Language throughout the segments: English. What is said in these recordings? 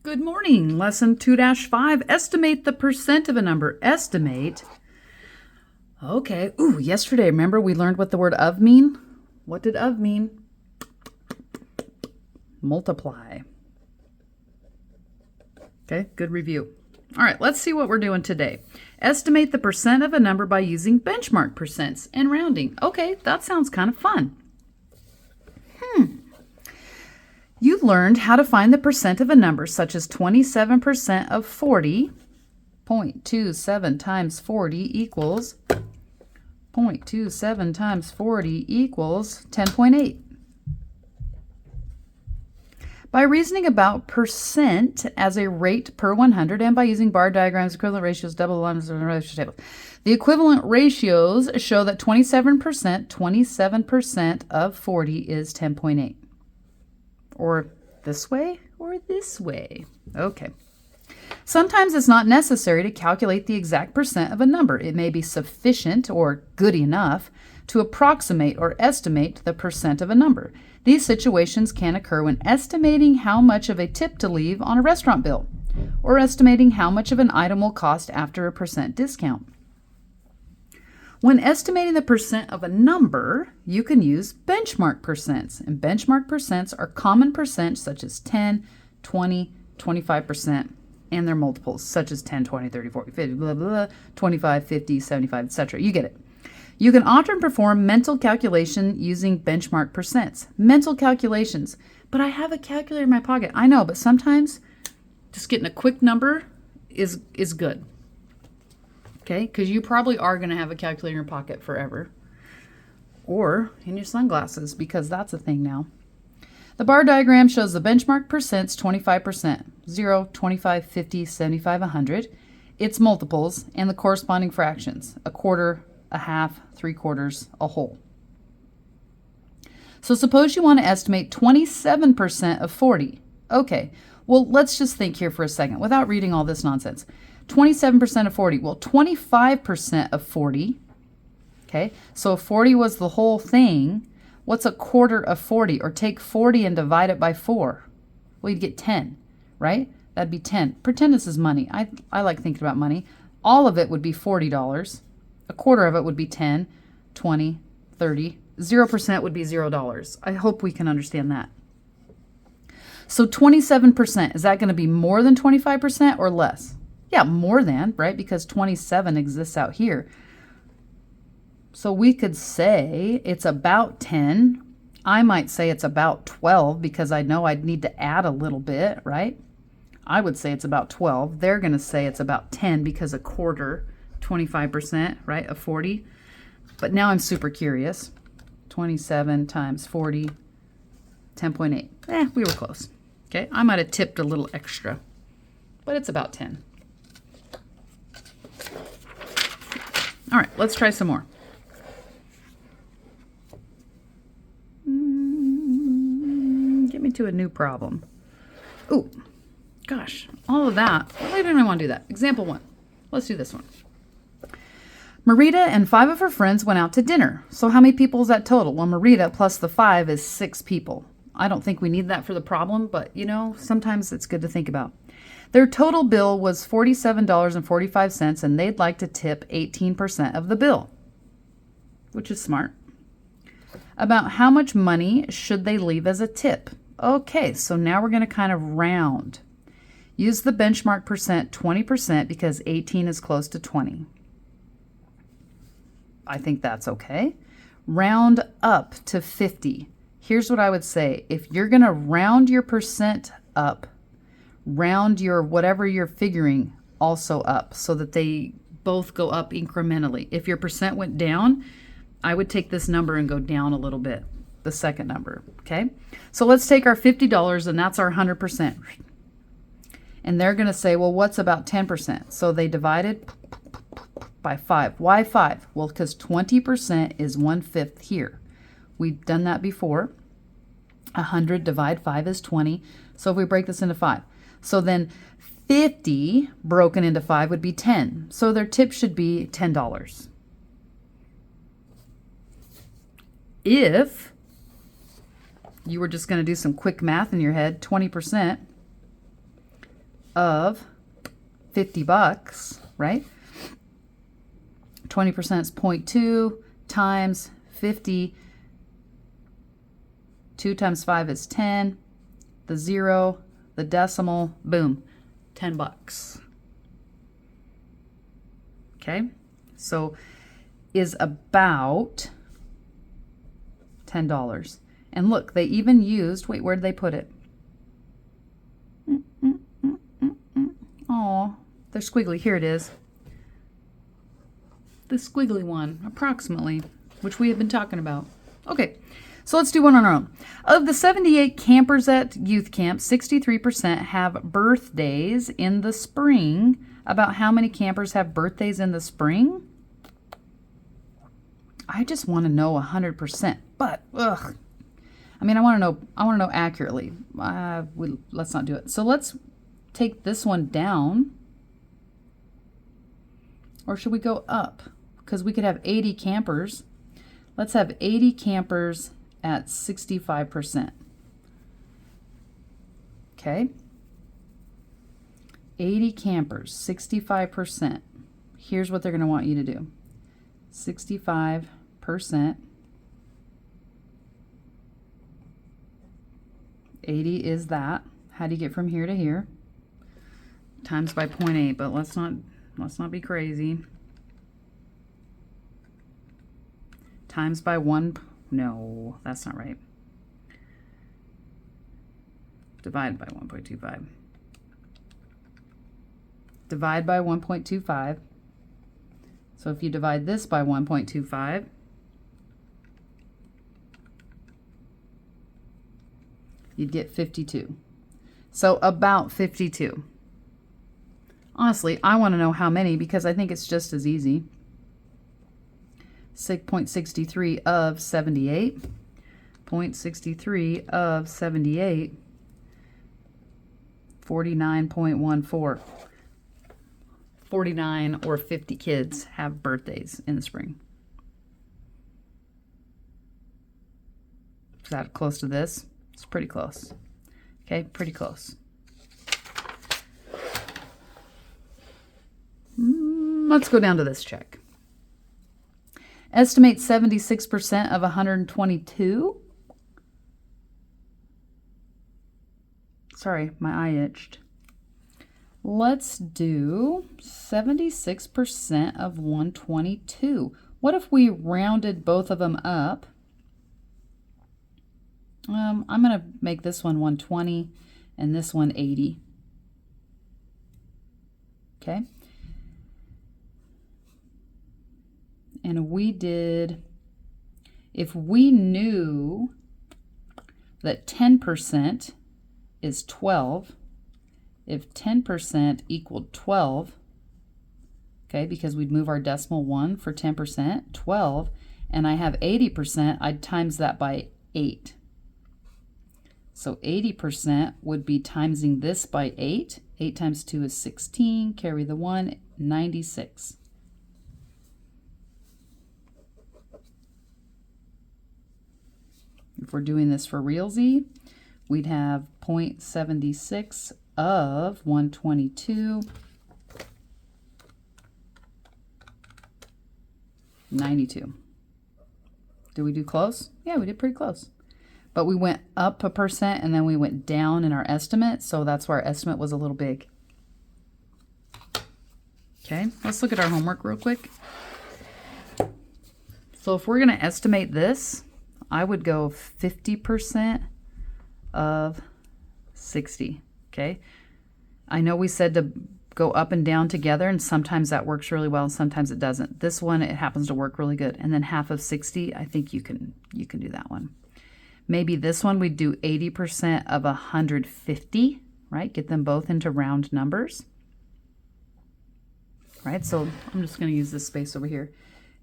Good morning. Lesson 2-5. Estimate the percent of a number. Estimate. Okay. Ooh, yesterday, remember we learned what the word of mean? What did of mean? Multiply. Okay, good review. All right, let's see what we're doing today. Estimate the percent of a number by using benchmark percents and rounding. Okay, that sounds kind of fun. You've learned how to find the percent of a number, such as 27% of 40. 0.27 times 40 equals 0.27 times 40 equals 10.8. By reasoning about percent as a rate per 100 and by using bar diagrams, equivalent ratios, double lines, and ratio tables, the equivalent ratios show that 27% of 40 is 10.8. Or this way or this way. Okay. Sometimes it's not necessary to calculate the exact percent of a number. It may be sufficient or good enough to approximate or estimate the percent of a number. These situations can occur when estimating how much of a tip to leave on a restaurant bill, or estimating how much of an item will cost after a percent discount. When estimating the percent of a number, you can use benchmark percents. And benchmark percents are common percents such as 10, 20, 25%, and their multiples such as 10, 20, 30, 40, 50, blah, blah, blah, 25, 50, 75, etc. You get it. You can often perform mental calculation using benchmark percents. Mental calculations. But I have a calculator in my pocket. I know, but sometimes just getting a quick number is good. Okay, because you probably are going to have a calculator in your pocket forever. Or in your sunglasses, because that's a thing now. The bar diagram shows the benchmark percents 25%, 0, 25, 50, 75, 100, its multiples, and the corresponding fractions, a quarter, a half, 3/4, a whole. So suppose you want to estimate 27% of 40. Okay, well, let's just think here for a second without reading all this nonsense. 27% of 40. Well, 25% of 40. Okay, so if 40 was the whole thing, what's a quarter of 40? Or take 40 and divide it by 4. Well, you'd get 10, right? That'd be 10. Pretend this is money. I like thinking about money. All of it would be $40. A quarter of it would be 10, 20, 30. 0% would be $0. I hope we can understand that. So 27%, is that going to be more than 25% or less? Yeah, more than, right? Because 27 exists out here. So we could say it's about 10. I might say it's about 12 because I know I'd need to add a little bit, right? I would say it's about 12. They're going to say it's about 10 because a quarter, 25%, right, of 40. But now I'm super curious. 27 times 40, 10.8. We were close. Okay, I might have tipped a little extra, but it's about 10. All right, let's try some more. Get me to a new problem. Ooh, gosh, all of that. Why didn't I want to do that? Example 1. Let's do this one. Marita and 5 of her friends went out to dinner. So how many people is that total? Well, Marita plus the 5 is 6 people. I don't think we need that for the problem, but you know, sometimes it's good to think about. Their total bill was $47.45, and they'd like to tip 18% of the bill, which is smart. About how much money should they leave as a tip? Okay, so now we're going to kind of round. Use the benchmark percent 20% because 18 is close to 20. I think that's okay. Round up to 50. Here's what I would say. If you're going to round your percent up, round your whatever you're figuring also up so that they both go up incrementally. If your percent went down, I would take this number and go down a little bit, the second number, okay? So let's take our $50 and that's our 100%. And they're going to say, well, what's about 10%? So they divided by 5. Why 5? Well, because 20% is 1/5 here. We've done that before. 100 divide 5 is 20. So if we break this into 5. So then 50 broken into 5 would be 10. So their tip should be $10. If you were just going to do some quick math in your head, 20%, of $50, right? 20% is 0.2 times 50. 2 times 5 is 10. The 0, the decimal, boom, $10. Okay, so is about $10. And look, they even used, wait, where did they put it? Oh, they're squiggly. Here it is. The squiggly one, approximately, which we have been talking about. Okay, so let's do one on our own. Of the 78 campers at youth camp, 63% have birthdays in the spring. About how many campers have birthdays in the spring? I just want to know 100%, but ugh. I mean, I want to know accurately. Let's not do it. So let's take this one down. Or should we go up? Because we could have 80 campers. Let's have 80 campers at 65%. Okay. 80 campers, 65%. Here's what they're going to want you to do. 65%. 80 is that. How do you get from here to here? Times by 0.8, but let's not be crazy. Times by 1, no, that's not right. Divided by 1.25. Divide by 1.25. So if you divide this by 1.25, you'd get 52. So about 52. Honestly, I want to know how many because I think it's just as easy. 6.63 of 78. 0.63 of 78. 49.14. 49 or 50 kids have birthdays in the spring. Is that close to this? It's pretty close. Okay, pretty close. Let's go down to this check. Estimate 76% of 122. Sorry, my eye itched. Let's do 76% of 122. What if we rounded both of them up? I'm going to make this one 120 and this one 80. Okay. And we did, if we knew that 10% is 12, if 10% equaled 12, okay, because we'd move our decimal 1 for 10%, 12, and I have 80%, I'd times that by 8. So 80% would be timesing this by 8. 8 times 2 is 16, carry the 1, 96. If we're doing this for realsy, we'd have 0.76 of 122, 92. Did we do close? Yeah, we did pretty close. But we went up a percent and then we went down in our estimate, so that's why our estimate was a little big. Okay, let's look at our homework real quick. So if we're going to estimate this, I would go 50% of 60, okay? I know we said to go up and down together, and sometimes that works really well and sometimes it doesn't. This one, it happens to work really good. And then half of 60, I think you can do that one. Maybe this one we'd do 80% of 150, right? Get them both into round numbers. Right, so I'm just going to use this space over here.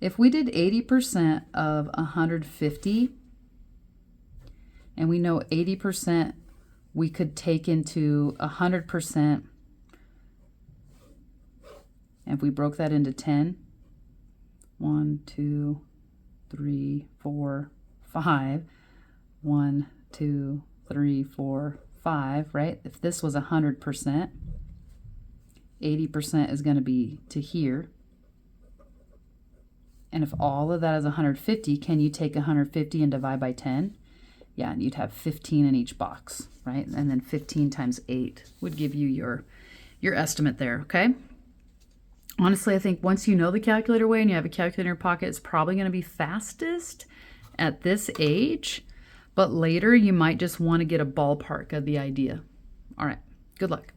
If we did 80% of 150, and we know 80% we could take into 100%, and if we broke that into 10, 1, 2, 3, 4, 5, 1, 2, 3, 4, 5, right? If this was 100%, 80% is going to be to here. And if all of that is 150, can you take 150 and divide by 10? Yeah, and you'd have 15 in each box, right? And then 15 times 8 would give you your estimate there, okay? Honestly, I think once you know the calculator way and you have a calculator in your pocket, it's probably going to be fastest at this age, but later you might just want to get a ballpark of the idea. All right, good luck.